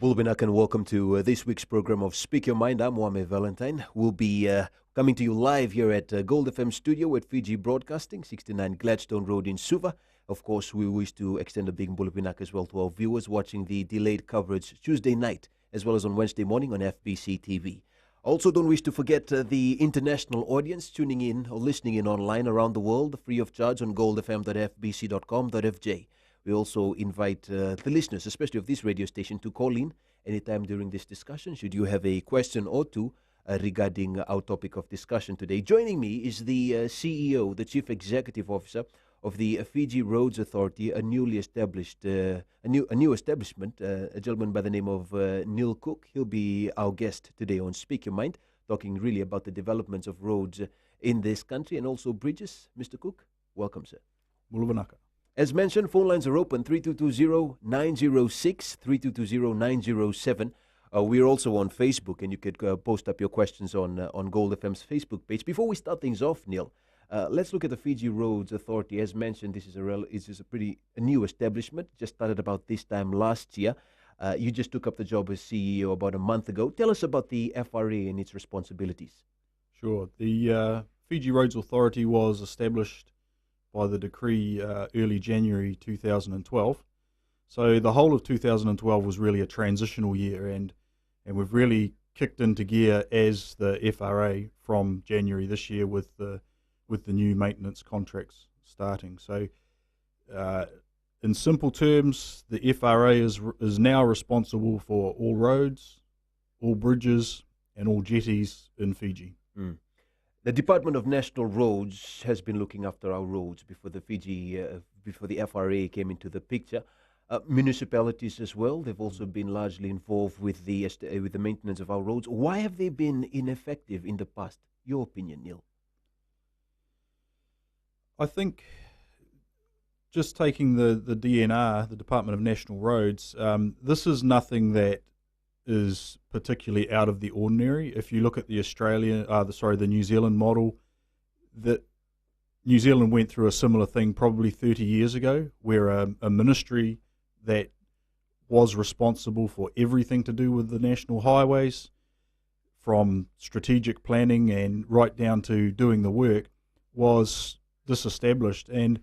Bulbinak and welcome to this week's program of Speak Your Mind. I'm Wame Valentine. We'll be coming to you live here at Gold FM studio at Fiji Broadcasting, 69 Gladstone Road in Suva. Of course, we wish to extend a big Bulbinak as well to our viewers watching the delayed coverage Tuesday night as well as on Wednesday morning on FBC TV. Also, don't wish to forget the international audience tuning in or listening in online around the world, free of charge on goldfm.fbc.com.fj. We also invite the listeners, especially of this radio station, to call in anytime during this discussion should you have a question or two regarding our topic of discussion today. Joining me is the CEO, the Chief Executive Officer of the Fiji Roads Authority, a newly established, a new establishment, a gentleman by the name of Neil Cook. He'll be our guest today on Speak Your Mind, talking really about the developments of roads in this country and also bridges. Mr. Cook, welcome, sir. Mulvanaka. As mentioned, phone lines are open, 3220-906, 3220-907. We're also on Facebook, and you could post up your questions on Gold FM's Facebook page. Before we start things off, Neil, let's look at the Fiji Roads Authority. As mentioned, this is a new establishment, just started about this time last year. You just took up the job as CEO about a month ago. Tell us about the FRA and its responsibilities. Sure. The Fiji Roads Authority was established by the decree early January 2012. So the whole of 2012 was really a transitional year, and we've really kicked into gear as the FRA from January this year with the new maintenance contracts starting. So in simple terms, the FRA is now responsible for all roads, all bridges, and all jetties in Fiji. Mm. The Department of National Roads has been looking after our roads before the FRA came into the picture. Municipalities as well, they've also been largely involved with the maintenance of our roads. Why have they been ineffective in the past? Your opinion, Neil? I think just taking the DNR, the Department of National Roads, this is nothing that is particularly out of the ordinary. If you look at the New Zealand model, that New Zealand went through a similar thing probably 30 years ago, where a ministry that was responsible for everything to do with the national highways, from strategic planning and right down to doing the work, was disestablished. And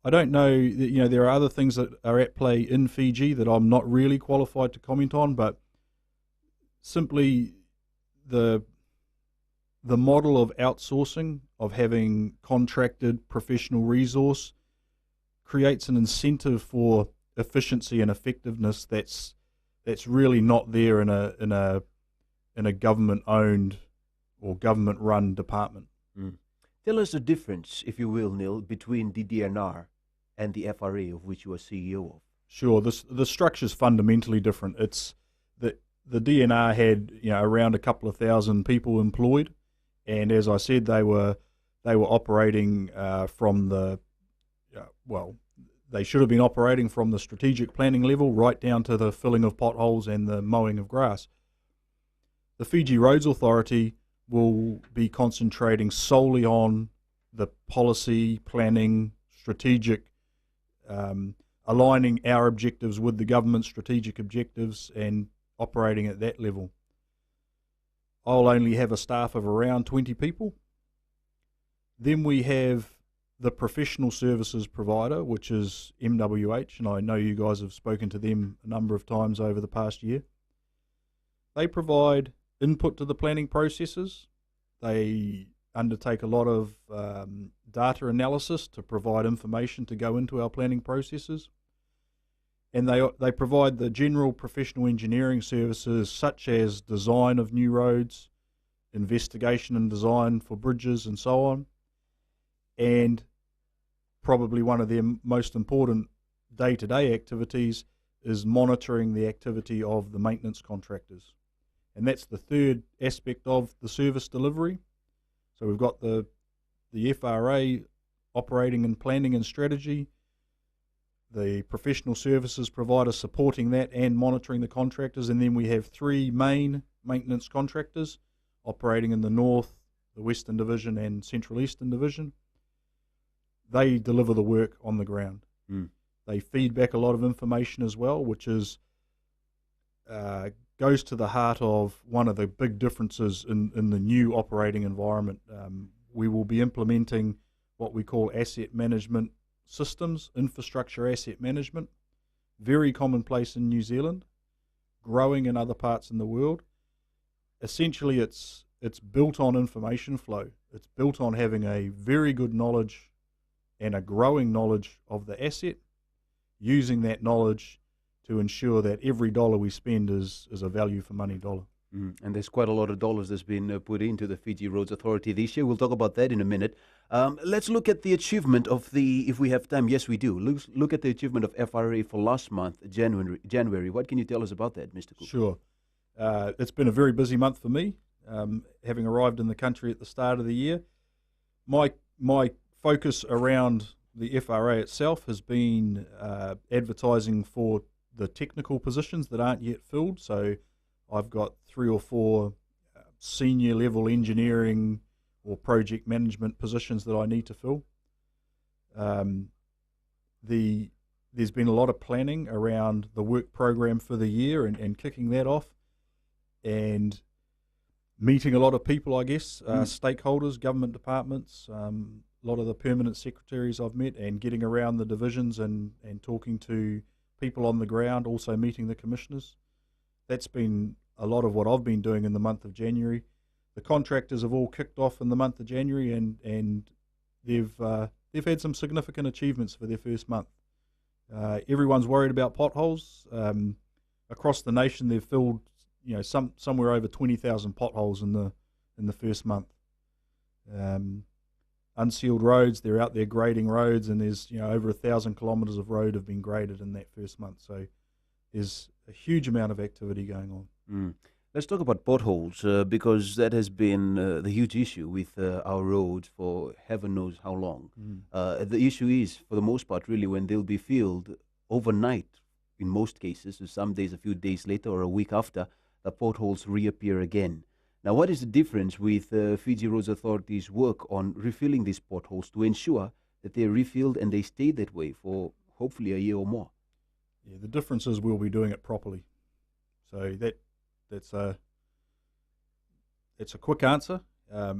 I don't know, there are other things that are at play in Fiji that I'm not really qualified to comment on, but simply the model of outsourcing, of having contracted professional resource, creates an incentive for efficiency and effectiveness that's really not there in a government owned or government run department. Mm. Tell us the difference, if you will, Neil, between the DNR and the FRA, of which you are CEO of. Sure, the structure is fundamentally different. It's the DNR had around a couple of thousand people employed, and as I said, they were operating from they should have been operating from the strategic planning level right down to the filling of potholes and the mowing of grass. The Fiji Roads Authority will be concentrating solely on the policy, planning, strategic, aligning our objectives with the government's strategic objectives and operating at that level. I'll only have a staff of around 20 people. Then we have the professional services provider, which is MWH, and I know you guys have spoken to them a number of times over the past year. They provide input to the planning processes. They undertake a lot of data analysis to provide information to go into our planning processes. And they provide the general professional engineering services such as design of new roads, investigation and design for bridges and so on. And probably one of their most important day-to-day activities is monitoring the activity of the maintenance contractors. And that's the third aspect of the service delivery. So we've got the FRA operating and planning and strategy, the professional services provider supporting that and monitoring the contractors, and then we have three main maintenance contractors operating in the North, the Western Division and Central Eastern Division. They deliver the work on the ground. They feed back a lot of information as well, which is goes to the heart of one of the big differences in the new operating environment. We will be implementing what we call asset management systems, infrastructure asset management, very commonplace in New Zealand, growing in other parts in the world. Essentially, it's built on information flow. It's built on having a very good knowledge and a growing knowledge of the asset, using that knowledge to ensure that every dollar we spend is a value for money dollar. And there's quite a lot of dollars that's been put into the Fiji Roads Authority this year. We'll talk about that in a minute. Let's look at the achievement of if we have time, yes we do. Look at the achievement of FRA for last month, January. What can you tell us about that, Mr. Cook? Sure. It's been a very busy month for me, having arrived in the country at the start of the year. My focus around the FRA itself has been advertising for the technical positions that aren't yet filled. So I've got 3 or 4 senior level engineering or project management positions that I need to fill. There's been a lot of planning around the work program for the year and kicking that off, and meeting a lot of people, I guess, stakeholders, government departments, a lot of the permanent secretaries I've met, and getting around the divisions and talking to people on the ground, also meeting the commissioners. That's been a lot of what I've been doing in the month of January. The contractors have all kicked off in the month of January, and they've had some significant achievements for their first month. Everyone's worried about potholes. Across the nation, they've filled somewhere over 20,000 potholes in the first month. Unsealed roads, they're out there grading roads, and there's over 1,000 kilometres of road have been graded in that first month. So there's a huge amount of activity going on. Let's talk about potholes, because that has been the huge issue with our roads for heaven knows how long. The issue is, for the most part, really, when they'll be filled overnight, in most cases, so some days, a few days later or a week after, the potholes reappear again. Now, what is the difference with Fiji Roads Authority's work on refilling these potholes to ensure that they're refilled and they stay that way for hopefully a year or more? Yeah, the difference is we'll be doing it properly. So that's a quick answer.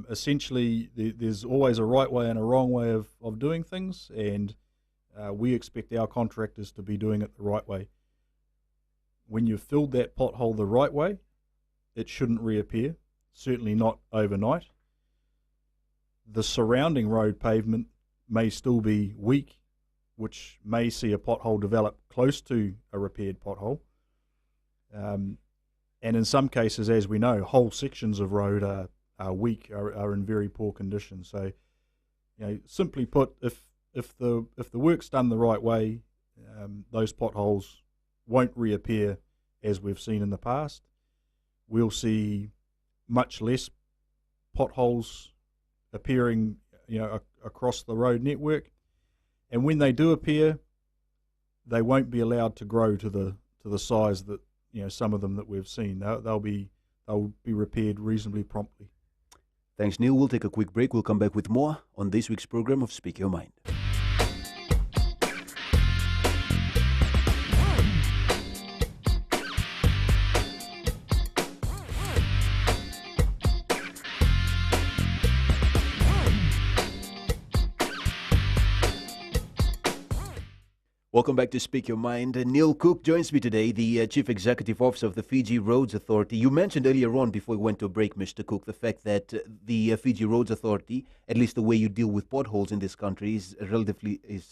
Essentially, there's always a right way and a wrong way of doing things, and we expect our contractors to be doing it the right way. When you've filled that pothole the right way, it shouldn't reappear, certainly not overnight. The surrounding road pavement may still be weak, which may see a pothole develop close to a repaired pothole. And in some cases, as we know, whole sections of road are weak, are in very poor condition. So, simply put, if the work's done the right way, those potholes won't reappear as we've seen in the past. We'll see much less potholes appearing, across the road network. And when they do appear, they won't be allowed to grow to the size that some of them that we've seen. They'll be repaired reasonably promptly. Thanks, Neil. We'll take a quick break. We'll come back with more on this week's program of Speak Your Mind. Welcome back to Speak Your Mind. Neil Cook joins me today, the Chief Executive Officer of the Fiji Roads Authority. You mentioned earlier on, before we went to a break, Mr. Cook, the fact that the Fiji Roads Authority, at least the way you deal with potholes in this country, is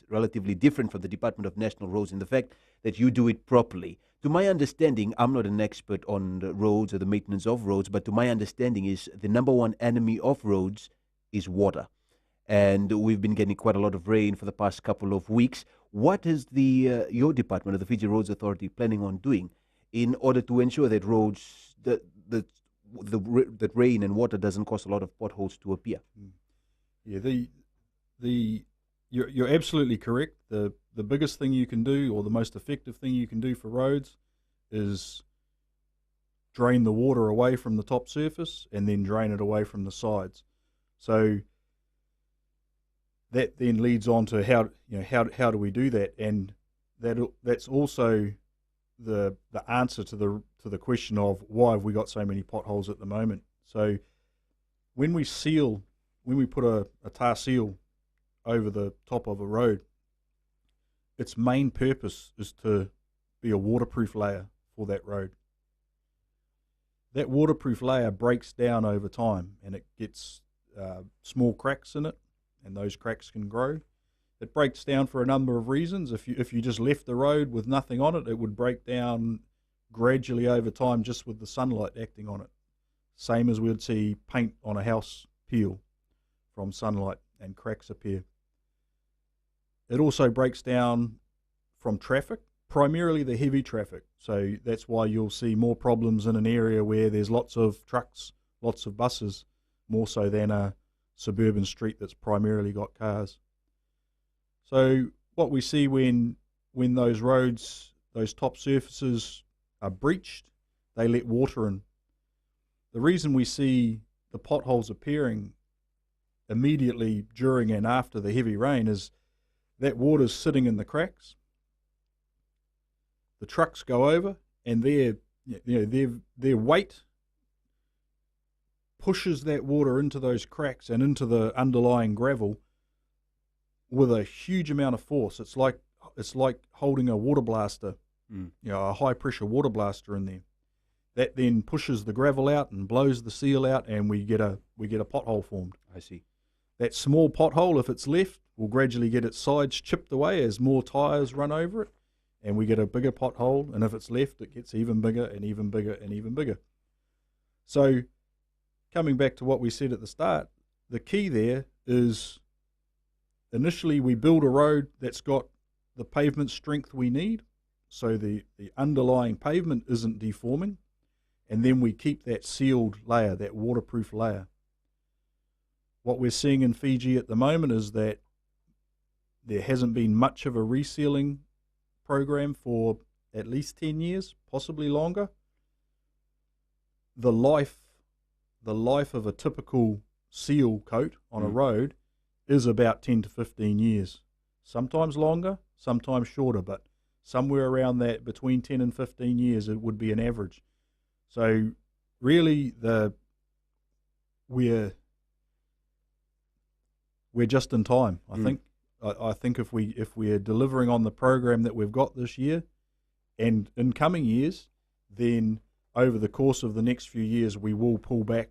relatively different from the Department of National Roads in the fact that you do it properly. To my understanding, I'm not an expert on the roads or the maintenance of roads, but to my understanding is the number one enemy of roads is water. And we've been getting quite a lot of rain for the past couple of weeks. What is your department of the Fiji Roads Authority planning on doing in order to ensure that roads, that rain and water doesn't cause a lot of potholes to appear? Yeah, you're absolutely correct. The biggest thing you can do, or the most effective thing you can do for roads, is drain the water away from the top surface and then drain it away from the sides. So that then leads on to how do we do that, and that's also the answer to to the question of why have we got so many potholes at the moment. So when we put a tar seal over the top of a road, its main purpose is to be a waterproof layer for that road. That waterproof layer breaks down over time, and it gets small cracks in it, and those cracks can grow. It breaks down for a number of reasons. If you just left the road with nothing on it, it would break down gradually over time just with the sunlight acting on it. Same as we'd see paint on a house peel from sunlight and cracks appear. It also breaks down from traffic, primarily the heavy traffic. So that's why you'll see more problems in an area where there's lots of trucks, lots of buses, more so than a suburban street that's primarily got cars. So what we see when those roads, those top surfaces are breached, they let water in. The reason we see the potholes appearing immediately during and after the heavy rain is that water's sitting in the cracks. The trucks go over, and their weight pushes that water into those cracks and into the underlying gravel with a huge amount of force. It's like holding a water blaster, a high pressure water blaster in there. That then pushes the gravel out and blows the seal out, and we get a pothole formed. I see. That small pothole, if it's left, will gradually get its sides chipped away as more tyres run over it, and we get a bigger pothole. And if it's left, it gets even bigger and even bigger and even bigger. So, coming back to what we said at the start, the key there is initially we build a road that's got the pavement strength we need, so the underlying pavement isn't deforming, and then we keep that sealed layer, that waterproof layer. What we're seeing in Fiji at the moment is that there hasn't been much of a resealing program for at least 10 years, possibly longer. The life of a typical seal coat on a road is about 10 to 15 years. Sometimes longer, sometimes shorter, but somewhere around that, between 10 and 15 years, it would be an average. So really, we're just in time. I think if we're delivering on the program that we've got this year and in coming years, then over the course of the next few years we will pull back.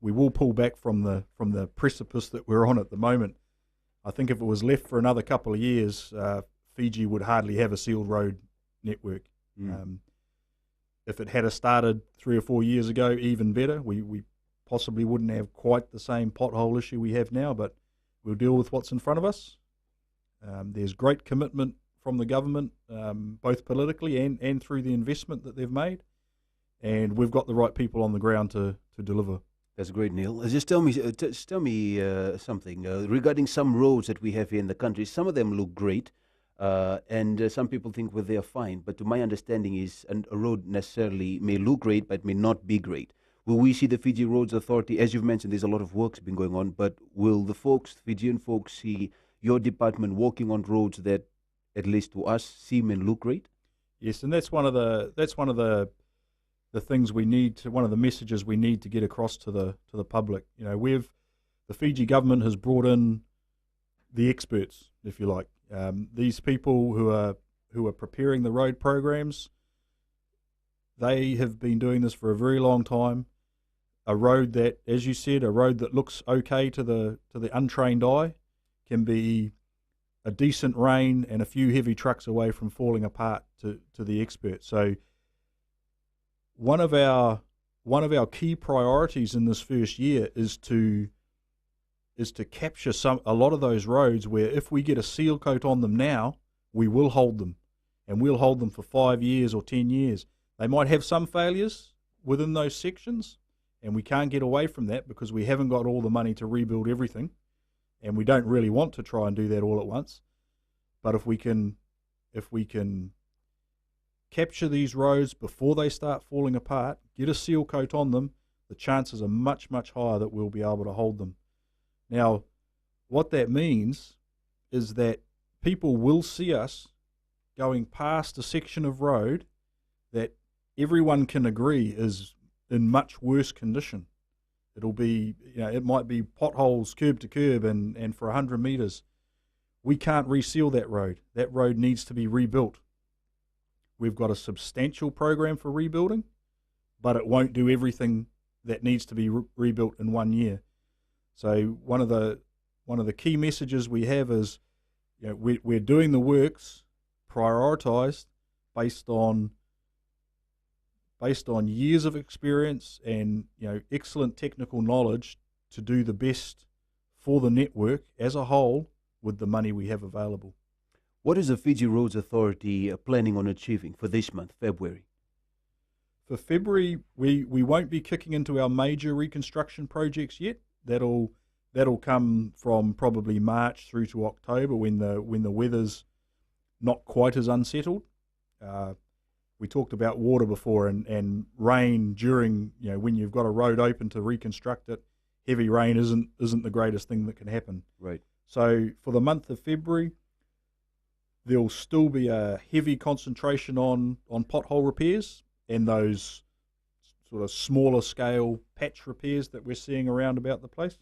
We will pull back from the precipice that we're on at the moment. I think if it was left for another couple of years, Fiji would hardly have a sealed road network. If it had started 3 or 4 years ago, even better. We possibly wouldn't have quite the same pothole issue we have now, but we'll deal with what's in front of us. There's great commitment from the government, both politically and through the investment that they've made, and we've got the right people on the ground to deliver. That's great, Neil. Just tell me something regarding some roads that we have here in the country. Some of them look great, and some people think they are fine. But to my understanding is, a road necessarily may look great, but may not be great. Will we see the Fiji Roads Authority, as you've mentioned, there's a lot of work's been going on, but will the Fijian folks, see your department working on roads that, at least to us, seem and look great? Yes, and that's one of the things we need to, one of the messages we need to get across to the public. The Fiji government has brought in the experts, if you like. These people who are preparing the road programs, they have been doing this for a very long time. A road that, as you said, a road that looks okay to the untrained eye can be a decent rain and a few heavy trucks away from falling apart to the experts. So one of our key priorities in this first year is to capture a lot of those roads where if we get a seal coat on them now, we will hold them, and we'll hold them for 5 years or 10 years. They might have some failures within those sections, and we can't get away from that because we haven't got all the money to rebuild everything, and we don't really want to try and do that all at once. But if we can capture these roads before they start falling apart, get a seal coat on them, the chances are much, much higher that we'll be able to hold them. Now, what that means is that people will see us going past a section of road that everyone can agree is in much worse condition. It'll be, it might be potholes curb to curb and for 100 metres. We can't reseal that road. That road needs to be rebuilt. We've got a substantial program for rebuilding, but it won't do everything that needs to be rebuilt in 1 year. So one of the key messages we have is, we're doing the works prioritised based on years of experience and excellent technical knowledge to do the best for the network as a whole with the money we have available. What is the Fiji Roads Authority planning on achieving for this month, February? For February, we won't be kicking into our major reconstruction projects yet. That'll come from probably March through to October when the weather's not quite as unsettled. We talked about water before and rain during, when you've got a road open to reconstruct it. Heavy rain isn't the greatest thing that can happen. Right. So for the month of February, there'll still be a heavy concentration on pothole repairs and those sort of smaller scale patch repairs that we're seeing around about the place.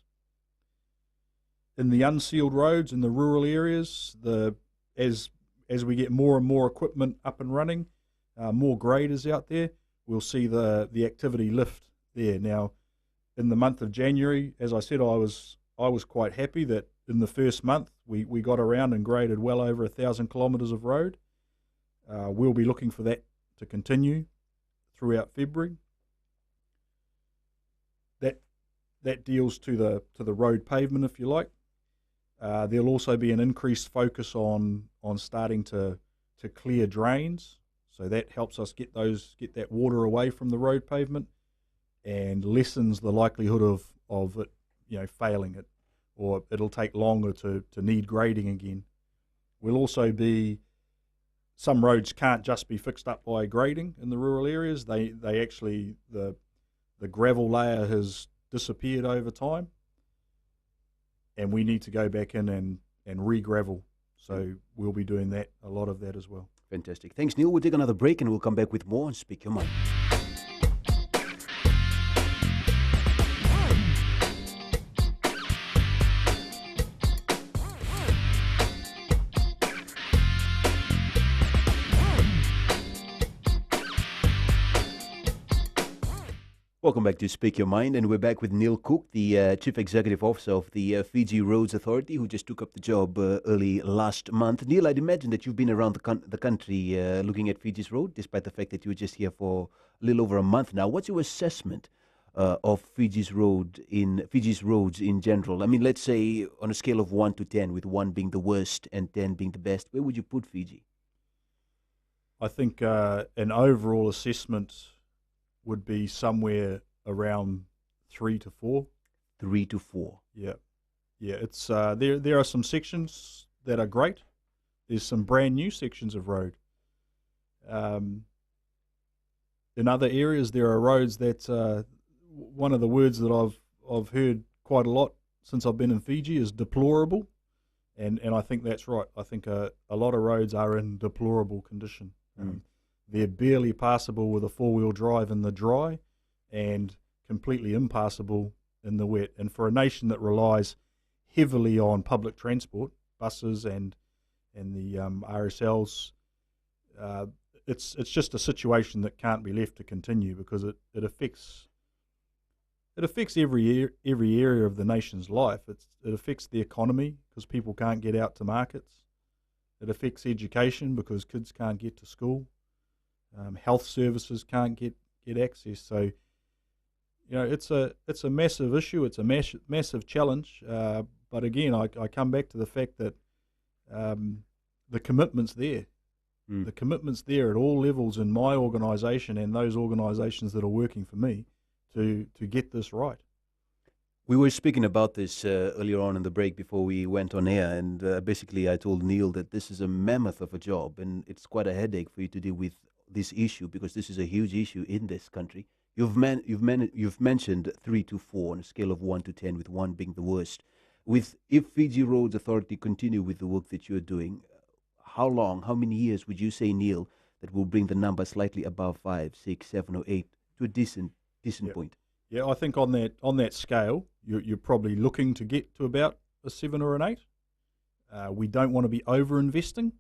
In the unsealed roads in the rural areas, as we get more and more equipment up and running, more graders out there, we'll see the activity lift there. Now, in the month of January, as I said, I was quite happy that in the first month we got around and graded well over 1,000 kilometres of road. We'll be looking for that to continue throughout February. That deals to the road pavement, if you like. There'll also be an increased focus on starting to clear drains, so that helps us get that water away from the road pavement and lessens the likelihood of it failing it, or it'll take longer to need grading again. Will also be, some roads can't just be fixed up by grading in the rural areas. They actually, the gravel layer has disappeared over time, and we need to go back in and re-gravel. So we'll be doing that, a lot of that as well. Fantastic. Thanks, Neil. We'll take another break and we'll come back with more and Speak Your Mind. Welcome back to Speak Your Mind, and we're back with Neil Cook, the Chief Executive Officer of the Fiji Roads Authority, who just took up the job early last month. Neil, I'd imagine that you've been around the country looking at Fiji's road, despite the fact that you were just here for a little over a month now. What's your assessment of Fiji's roads in general? I mean, let's say on a scale of 1 to 10, with 1 being the worst and 10 being the best, where would you put Fiji? I think an overall assessment would be somewhere around 3 to 4. 3 to 4. Yeah. It's there are some sections that are great. There's some brand new sections of road. In other areas, there are roads that one of the words that I've heard quite a lot since I've been in Fiji is deplorable, and I think that's right. I think a lot of roads are in deplorable condition. They're barely passable with a 4-wheel drive in the dry and completely impassable in the wet. And for a nation that relies heavily on public transport, buses and the RSLs, it's just a situation that can't be left to continue, because it affects every area of the nation's life. It affects the economy because people can't get out to markets. It affects education because kids can't get to school. Health services can't get access. So, it's a massive issue. It's a massive challenge. But again, I come back to the fact that the commitment's there. The commitment's there at all levels in my organisation and those organisations that are working for me to get this right. We were speaking about this earlier on in the break before we went on air, and basically I told Neil that this is a mammoth of a job, and it's quite a headache for you to deal with this issue, because this is a huge issue in this country. You've mentioned 3 to 4 on a scale of 1 to 10, with 1 being the worst. If Fiji Roads Authority continue with the work that you're doing, how many years would you say, Neil, that will bring the number slightly above 5, 6, 7, or 8 to a decent Yep. point. Yeah, I think on that scale, you're probably looking to get to about a 7 or an 8. We don't want to be over-investing.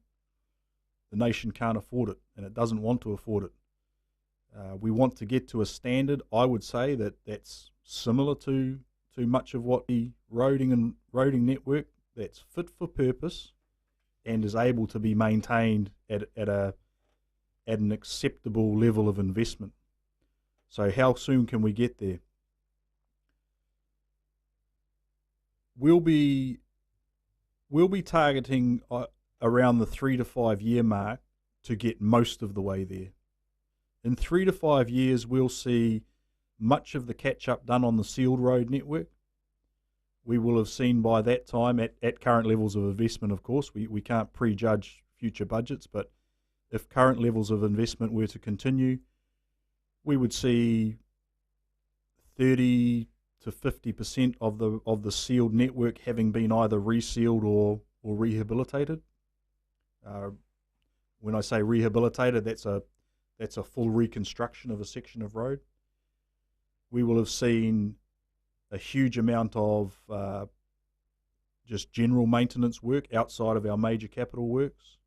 The nation can't afford it, and it doesn't want to afford it. We want to get to a standard, I would say, that's similar to much of what the roading network, that's fit for purpose and is able to be maintained at an acceptable level of investment. So how soon can we get there? We'll be targeting around the 3 to 5 year mark to get most of the way there. In 3 to 5 years, we'll see much of the catch-up done on the sealed road network. We will have seen by that time, at current levels of investment, of course, we can't prejudge future budgets, but if current levels of investment were to continue, we would see 30 to 50% of the sealed network having been either resealed or rehabilitated. When I say rehabilitated, that's a full reconstruction of a section of road. We will have seen a huge amount of just general maintenance work outside of our major capital works.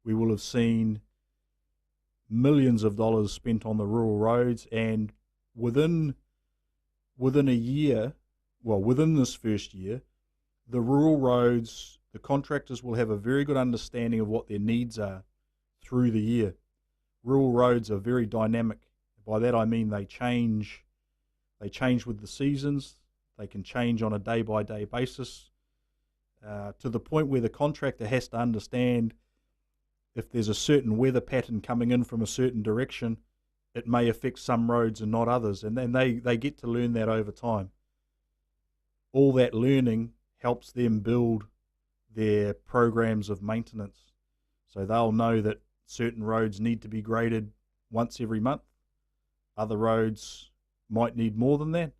We will have seen millions of dollars spent on the rural roads, and within a year, well, within this first year, the rural roads, the contractors will have a very good understanding of what their needs are through the year. Rural roads are very dynamic. By that I mean they change with the seasons. They can change on a day-by-day basis, to the point where the contractor has to understand if there's a certain weather pattern coming in from a certain direction, it may affect some roads and not others, and then they get to learn that over time. All that learning helps them build their programs of maintenance. So they'll know that certain roads need to be graded once every month. Other roads might need more than that,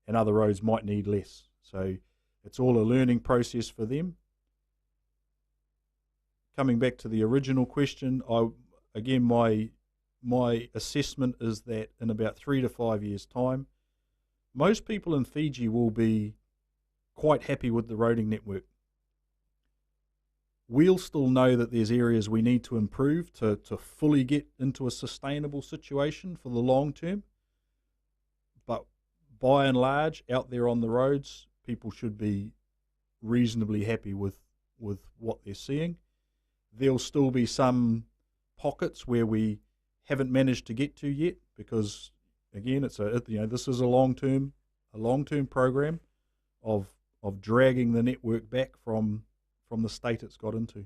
and other roads might need less. So it's all a learning process for them. Coming back to the original question, my assessment is that in about 3 to 5 years' time, most people in Fiji will be quite happy with the roading network. We'll still know that there's areas we need to improve to fully get into a sustainable situation for the long term. But by and large, out there on the roads, people should be reasonably happy with what they're seeing. There'll still be some pockets where we haven't managed to get to yet, because again, this is a long-term program of dragging the network back from the state it's got into.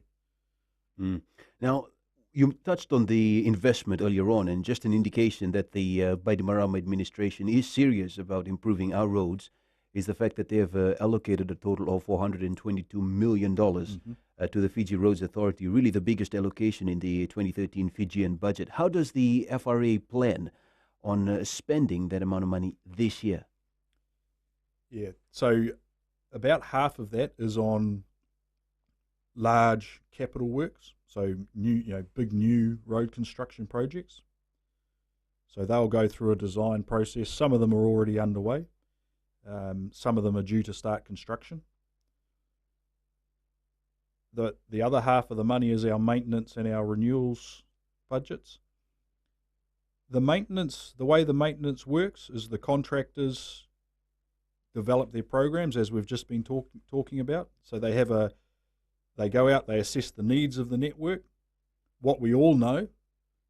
Now, you touched on the investment earlier on, and just an indication that the Bainimarama administration is serious about improving our roads is the fact that they have allocated a total of $422 million to the Fiji Roads Authority, really the biggest allocation in the 2013 Fijian budget. How does the FRA plan on spending that amount of money this year? Yeah, so about half of that is on large capital works, so big new road construction projects. So they'll go through a design process. Some of them are already underway. Some of them are due to start construction. The other half of the money is our maintenance and our renewals budgets. The way the maintenance works is the contractors develop their programs, as we've just been talking about. So they go out, they assess the needs of the network. What we all know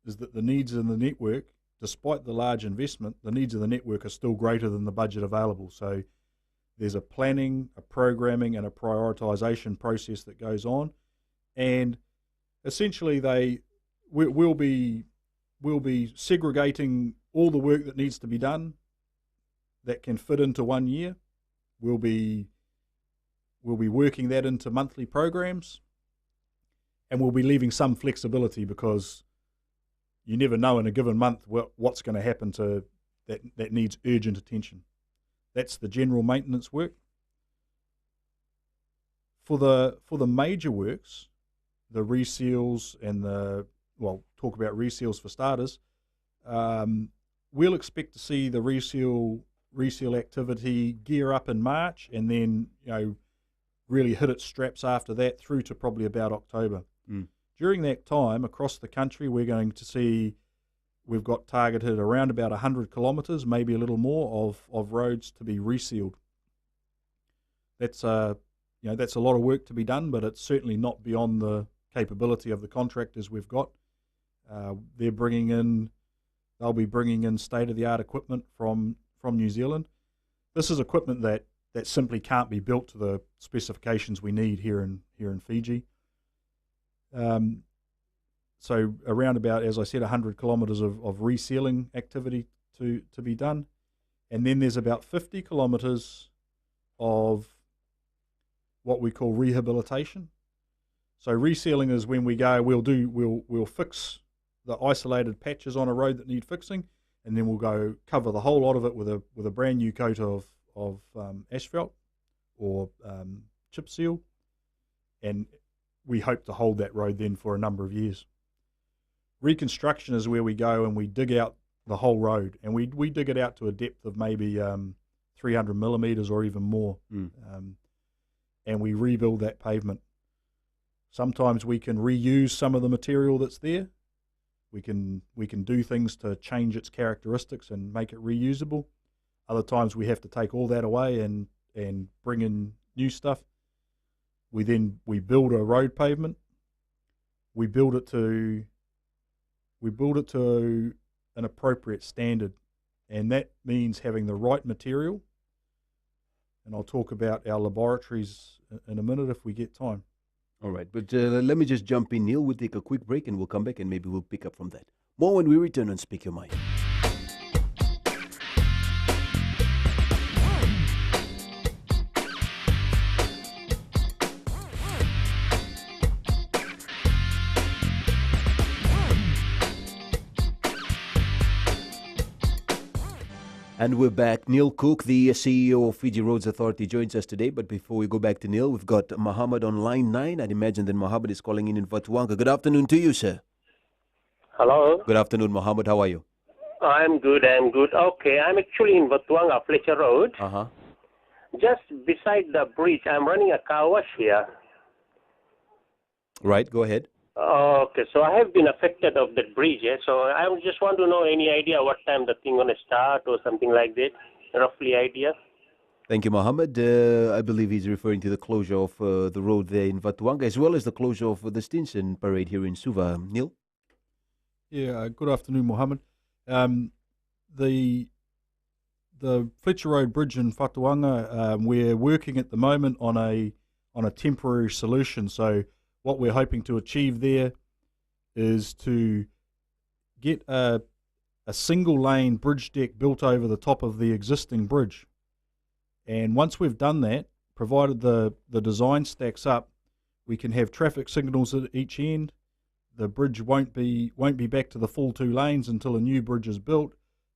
is that the needs of the network, despite the large investment, the needs of the network are still greater than the budget available. So there's a planning, a programming, and a prioritisation process that goes on, and essentially we'll be segregating all the work that needs to be done that can fit into 1 year. We'll be working that into monthly programs, and we'll be leaving some flexibility, because you never know in a given month what's going to happen to that needs urgent attention. That's the general maintenance work. For the major works, the reseals and the talk about reseals for starters. We'll expect to see the reseal activity gear up in March, and then really hit its straps after that through to probably about October. During that time, across the country, we're going to see we've got targeted around about 100 kilometres, maybe a little more, of roads to be resealed. That's that's a lot of work to be done, but it's certainly not beyond the capability of the contractors we've got. They'll be bringing in state-of-the-art equipment from New Zealand. This is equipment that simply can't be built to the specifications we need here in Fiji. So around about, as I said, 100 kilometres of resealing activity to be done. And then there's about 50 kilometres of what we call rehabilitation. So resealing is when we go, we'll fix the isolated patches on a road that need fixing, and then we'll go cover the whole lot of it with a brand new coat of asphalt or chip seal, and we hope to hold that road then for a number of years. Reconstruction is where we go and we dig out the whole road, and we dig it out to a depth of maybe 300 millimetres or even more, and we rebuild that pavement. Sometimes we can reuse some of the material that's there. We can do things to change its characteristics and make it reusable. Other times we have to take all that away and bring in new stuff. We build a road pavement. We build it to an appropriate standard, and that means having the right material. And I'll talk about our laboratories in a minute if we get time. All right, but let me just jump in, Neil. We'll take a quick break and we'll come back and maybe we'll pick up from that. More when we return on Speak Your Mind. And we're back. Neil Cook, the CEO of Fiji Roads Authority, joins us today. But before we go back to Neil, we've got Mohammed on line 9. I'd imagine that Mohammed is calling in Vatuanga. Good afternoon to you, sir. Hello. Good afternoon, Mohammed. How are you? I'm good. Okay, I'm actually in Vatuanga, Fletcher Road. Just beside the bridge. I'm running a car wash here. Right, go ahead. Okay, so I have been affected of that bridge. So I just want to know any idea what time the thing going to start or something like that. Roughly idea. Thank you, Mohammed. I believe he's referring to the closure of the road there in Vatuanga, as well as the closure of the Stinson parade here in Suva. Neil? Yeah, good afternoon, Mohammed. The Fletcher Road Bridge in Whatuanga, we're working at the moment on a temporary solution. So what we're hoping to achieve there is to get a single lane bridge deck built over the top of the existing bridge. And once we've done that, provided the design stacks up, we can have traffic signals at each end. The bridge won't be back to the full 2 lanes until a new bridge is built.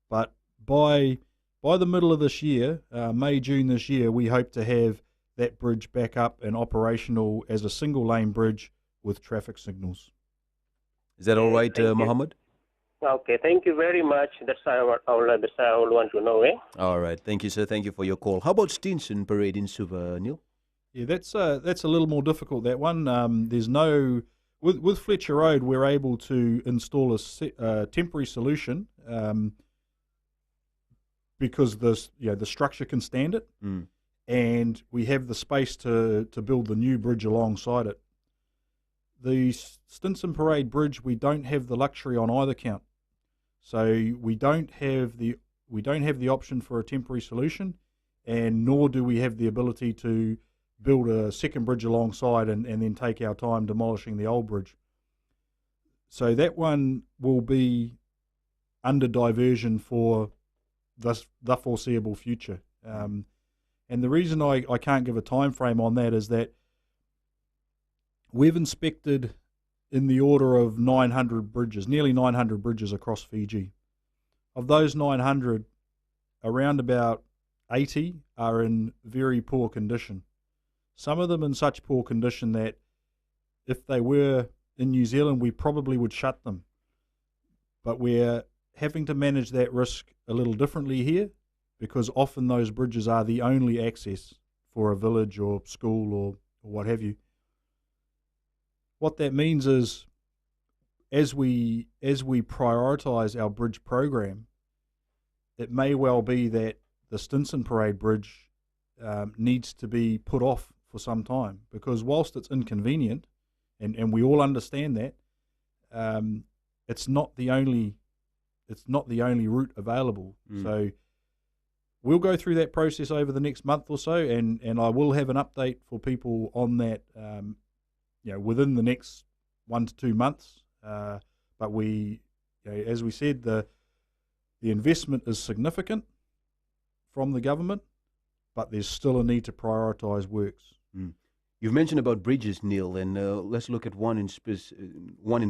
But by the middle of this year, May, June this year, we hope to have that bridge back up and operational as a single lane bridge with traffic signals. Is that all right, Mohammed? Okay, thank you very much. That's all I want to know. All right, thank you, sir. Thank you for your call. How about Stinson parade in Suva, Neil? Yeah, that's a little more difficult, that one. There's no... With Fletcher Road, we're able to install a temporary solution because the structure can stand it. And we have the space to build the new bridge alongside it. The Stinson Parade Bridge, we don't have the luxury on either count, so we don't have the option for a temporary solution, and nor do we have the ability to build a second bridge alongside and then take our time demolishing the old bridge. So that one will be under diversion for the foreseeable future. And the reason I can't give a time frame on that is that we've inspected in the order of 900 bridges, nearly 900 bridges across Fiji. Of those 900, around about 80 are in very poor condition. Some of them in such poor condition that if they were in New Zealand, we probably would shut them. But we're having to manage that risk a little differently here, because often those bridges are the only access for a village or school or what have you. What that means is, as we prioritise our bridge program, it may well be that the Stinson Parade Bridge needs to be put off for some time, because whilst it's inconvenient, and we all understand that, it's not the only route available. So we'll go through that process over the next month or so, and I will have an update for people on that, within the next 1 to 2 months. But we, as we said, the investment is significant from the government, but there's still a need to prioritise works. You've mentioned about bridges, Neil, and let's look at one in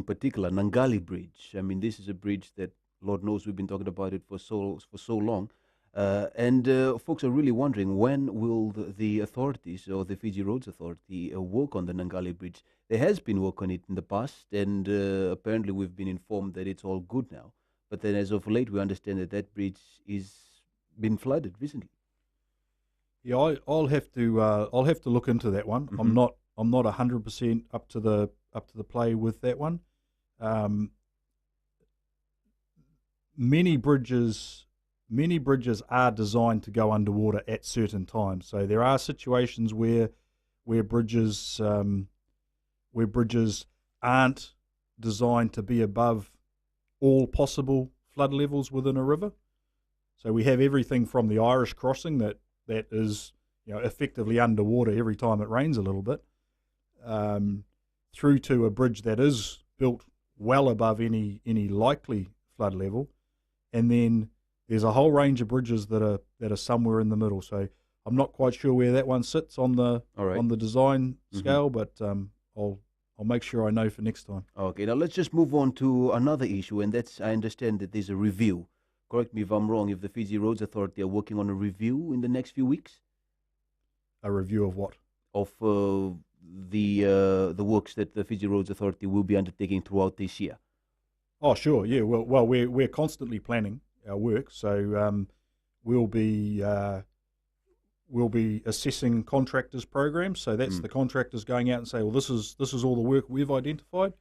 particular, Nangali Bridge. I mean, this is a bridge that, Lord knows, we've been talking about it for so long. And folks are really wondering, when will the authorities or the Fiji Roads Authority work on the Nangali Bridge? There has been work on it in the past, and apparently we've been informed that it's all good now. But then as of late, we understand that bridge is been flooded recently. Yeah, I'll have to look into that one. I'm not 100% up to the play with that one. Many bridges are designed to go underwater at certain times. So there are situations where bridges aren't designed to be above all possible flood levels within a river. So we have everything from the Irish crossing that is effectively underwater every time it rains a little bit, through to a bridge that is built well above any likely flood level, and then there's a whole range of bridges that are somewhere in the middle. So I'm not quite sure where that one sits on the design scale, but I'll make sure I know for next time. Okay, now let's just move on to another issue, and that's, I understand that there's a review. Correct me if I'm wrong, if the Fiji Roads Authority are working on a review in the next few weeks? A review of what? Of the works that the Fiji Roads Authority will be undertaking throughout this year. Oh, sure, yeah. Well, we're constantly planning our work, so we'll be assessing contractors' programs. So that's the contractors going out and say, well, this is all the work we've identified.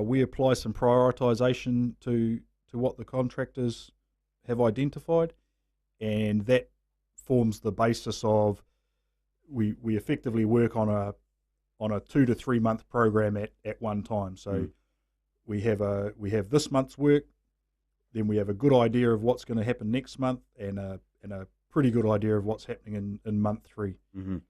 We apply some prioritisation to what the contractors have identified, and that forms the basis of we effectively work on a 2 to 3 month program at one time. So we have this month's work, then we have a good idea of what's going to happen next month, and a pretty good idea of what's happening in month 3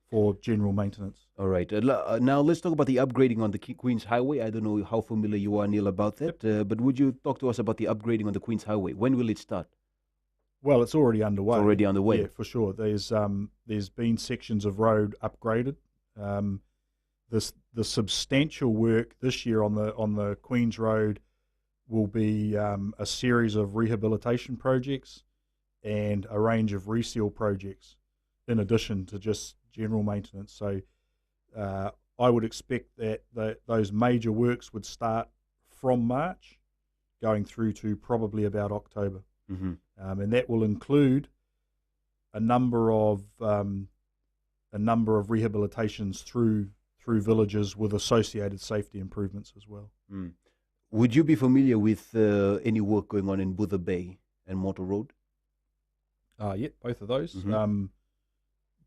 for general maintenance. All right. Now let's talk about the upgrading on the Queen's Highway. I don't know how familiar you are, Neil, about that, but would you talk to us about the upgrading on the Queen's Highway? When will it start? Well, it's already underway. It's already underway. Yeah, for sure. There's been sections of road upgraded. The substantial work this year on the Queen's Road will be a series of rehabilitation projects and a range of reseal projects, in addition to just general maintenance. So I would expect that those major works would start from March, going through to probably about October, and that will include a number of rehabilitations through villages with associated safety improvements as well. Would you be familiar with any work going on in Buddha Bay and Motor Road? Yeah, both of those.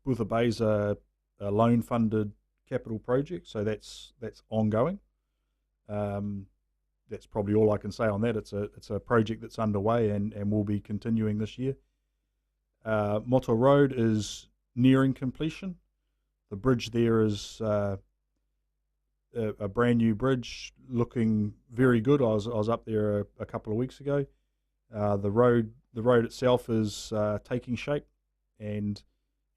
Buddha Bay's a loan-funded capital project, so that's ongoing. That's probably all I can say on that. It's a project that's underway and will be continuing this year. Motor Road is nearing completion. The bridge there is a brand new bridge, looking very good. I was up there a couple of weeks ago. The road itself is taking shape, and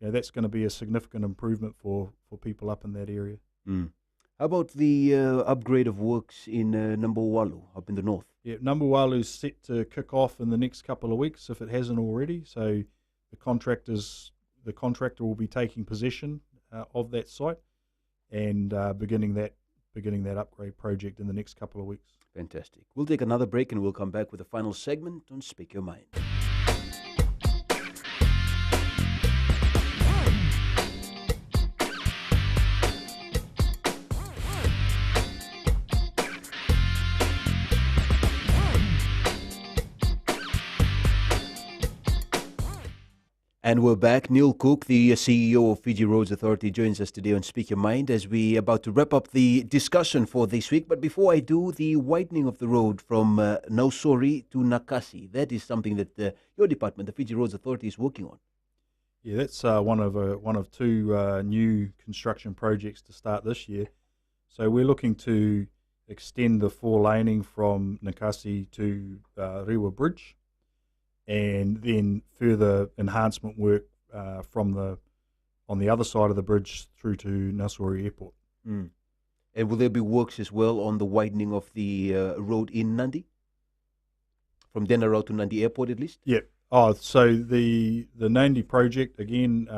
that's going to be a significant improvement for people up in that area. How about the upgrade of works in Nambuwalu up in the north? Yeah, Nambuwalu is set to kick off in the next couple of weeks if it hasn't already. So the contractor will be taking possession of that site and beginning that beginning that upgrade project in the next couple of weeks. Fantastic. We'll take another break and we'll come back with the final segment on Speak Your Mind. And we're back. Neil Cook, the CEO of Fiji Roads Authority, joins us today on Speak Your Mind as we're about to wrap up the discussion for this week. But before I do, the widening of the road from Nausori to Nakasi, that is something that your department, the Fiji Roads Authority, is working on. Yeah, that's one of two new construction projects to start this year. So we're looking to extend the 4-laning from Nakasi to Rewa Bridge, and then further enhancement work on the other side of the bridge through to Nausori Airport. Mm. And will there be works as well on the widening of the road in Nandi? From Denarau to Nandi Airport at least? Yep. Oh, so the Nandi project, again,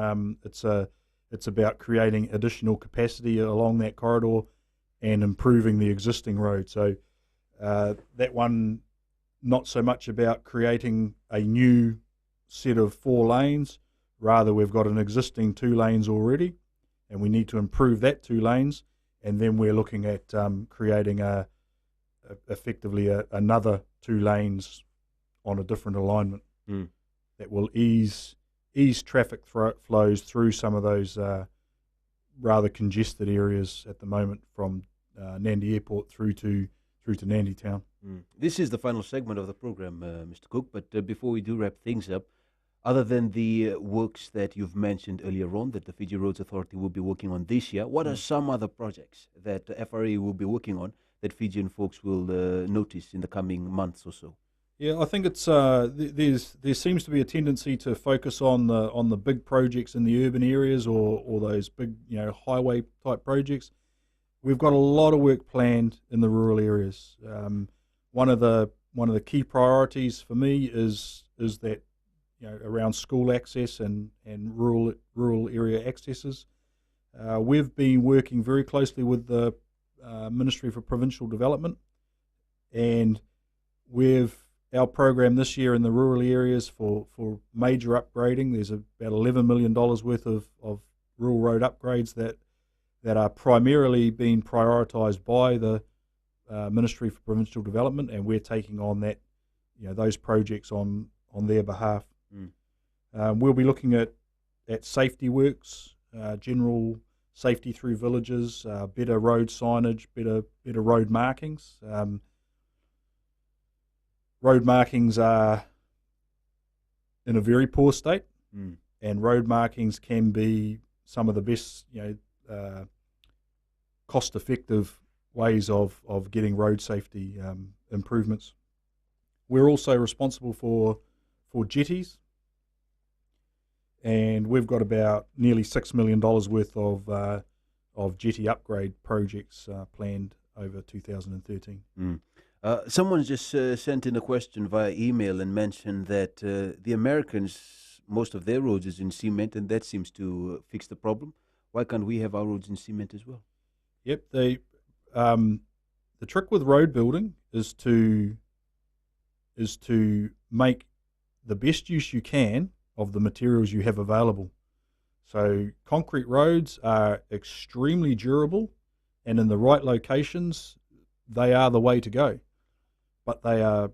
it's about creating additional capacity along that corridor and improving the existing road. So that one, not so much about creating a new set of 4 lanes, rather we've got an existing 2 lanes already, and we need to improve that 2 lanes, and then we're looking at creating effectively another 2 lanes on a different alignment that will ease traffic flows through some of those rather congested areas at the moment from Nandi Airport through to Nandi Town. This is the final segment of the program, Mr. Cook, but before we do wrap things up, other than the works that you've mentioned earlier on that the Fiji Roads Authority will be working on this year, what are some other projects that FRA will be working on that Fijian folks will notice in the coming months or so? Yeah, I think it's there seems to be a tendency to focus on the big projects in the urban areas or those big highway type projects. We've got a lot of work planned in the rural areas. One of the key priorities for me is that around school access and rural area accesses. We've been working very closely with the Ministry for Provincial Development, and our program this year in the rural areas for major upgrading. There's about $11 million worth of rural road upgrades that are primarily being prioritised by the Ministry for Provincial Development, and we're taking on those projects on their behalf. We'll be looking at safety works, general safety through villages, better road signage, better road markings. Road markings are in a very poor state, and road markings can be some of the best, cost-effective ways of getting road safety improvements. We're also responsible for jetties, and we've got about nearly $6 million worth of jetty upgrade projects planned over 2013. Someone just sent in a question via email and mentioned that the Americans, most of their roads is in cement, and that seems to fix the problem. Why can't we have our roads in cement as well? Yep. The trick with road building is to make the best use you can of the materials you have available. So concrete roads are extremely durable, and in the right locations, they are the way to go. But they are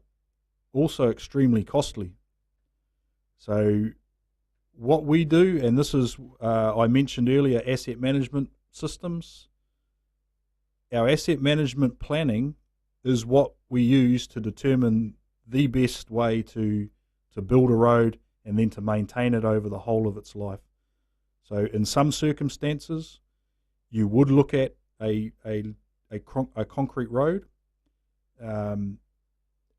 also extremely costly. So what we do, and this is, I mentioned earlier, asset management systems. Our asset management planning is what we use to determine the best way to build a road and then to maintain it over the whole of its life. So in some circumstances, you would look at a concrete road.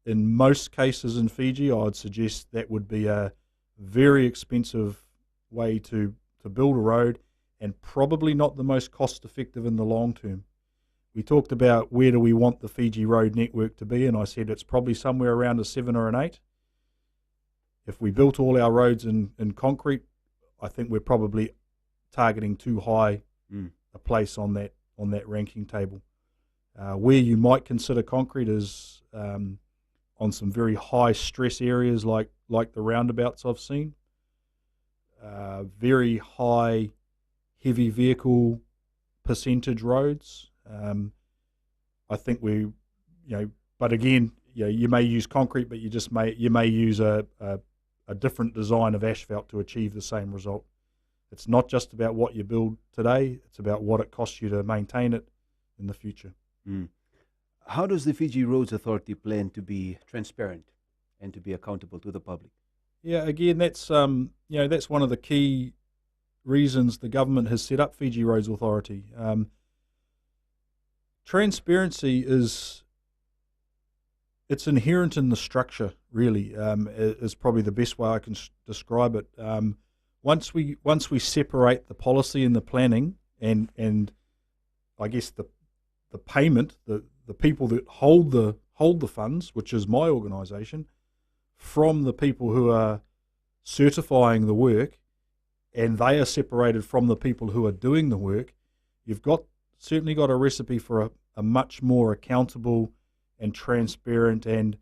In most cases in Fiji, I'd suggest that would be a very expensive way to build a road, and probably not the most cost effective in the long term. We talked about where do we want the Fiji road network to be, and I said it's probably somewhere around a 7 or an 8. If we built all our roads in concrete, I think we're probably targeting too high a place on that ranking table. Where you might consider concrete is on some very high stress areas like the roundabouts I've seen. Very high heavy vehicle percentage roads. I think but again, you may use concrete, but you may use a different design of asphalt to achieve the same result. It's not just about what you build today, it's about what it costs you to maintain it in the future. Mm. How does the Fiji Roads Authority plan to be transparent and to be accountable to the public? Yeah, again, that's that's one of the key reasons the government has set up Fiji Roads Authority. Transparency it's inherent in the structure, really, is probably the best way I can describe it. Once we separate the policy and the planning and I guess the payment, the people that hold the funds, which is my organisation, from the people who are certifying the work, and they are separated from the people who are doing the work, you've certainly got a recipe for a much more accountable and transparent and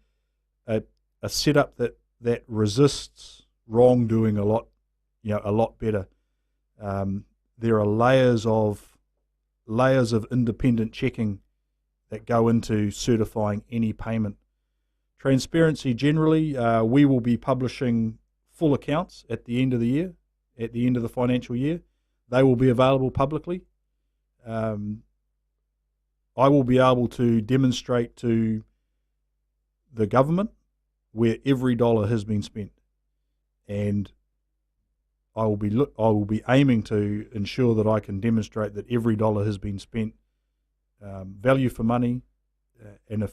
a setup that resists wrongdoing a lot better. There are layers of independent checking that go into certifying any payment. Transparency generally, we will be publishing full accounts at the end of the year, at the end of the financial year. They will be available publicly. I will be able to demonstrate to the government where every dollar has been spent, and I will be aiming to ensure that I can demonstrate that every dollar has been spent, value for money, and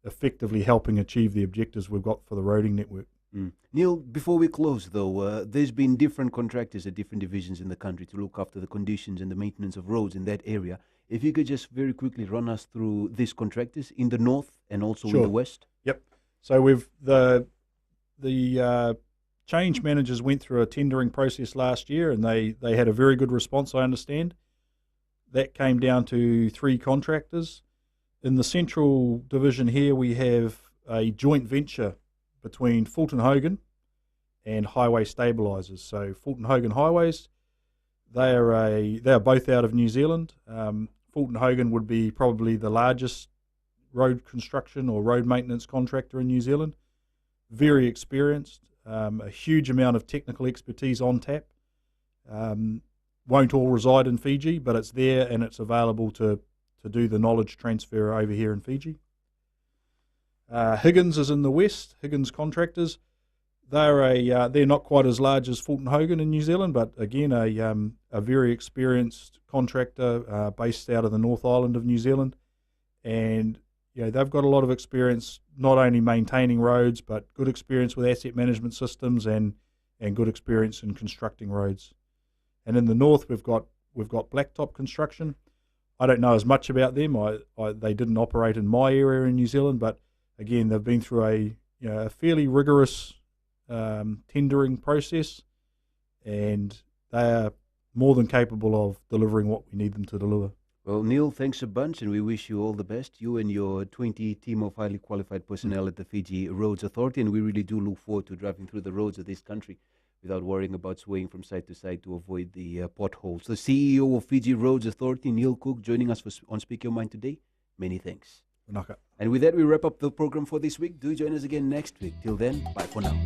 effectively helping achieve the objectives we've got for the roading network. Mm. Neil, before we close though, there's been different contractors at different divisions in the country to look after the conditions and the maintenance of roads in that area. If you could just very quickly run us through these contractors in the north and also in the west. Yep. So we've the change managers went through a tendering process last year, and they had a very good response, I understand. That came down to 3 contractors. In the central division here, we have a joint venture between Fulton Hogan and Highway Stabilisers. So Fulton Hogan Highways, they are both out of New Zealand. Fulton Hogan would be probably the largest road construction or road maintenance contractor in New Zealand. Very experienced, a huge amount of technical expertise on tap. Won't all reside in Fiji, but it's there and it's available to do the knowledge transfer over here in Fiji. Higgins is in the west. Higgins Contractors, they're not quite as large as Fulton Hogan in New Zealand, but again a very experienced contractor based out of the North Island of New Zealand, and they've got a lot of experience not only maintaining roads but good experience with asset management systems and good experience in constructing roads. And in the north we've got Blacktop Construction. I don't know as much about them. They didn't operate in my area in New Zealand, but again they've been through a fairly rigorous tendering process, and they are more than capable of delivering what we need them to deliver. Well, Neil, thanks a bunch, and we wish you all the best, you and your 20 team of highly qualified personnel at the Fiji Roads Authority, and we really do look forward to driving through the roads of this country without worrying about swaying from side to side to avoid the potholes. The CEO of Fiji Roads Authority, Neil Cook, joining us on Speak Your Mind today. Many thanks. Wanaka. And with that, we wrap up the program for this week. Do join us again next week. Till then, bye for now.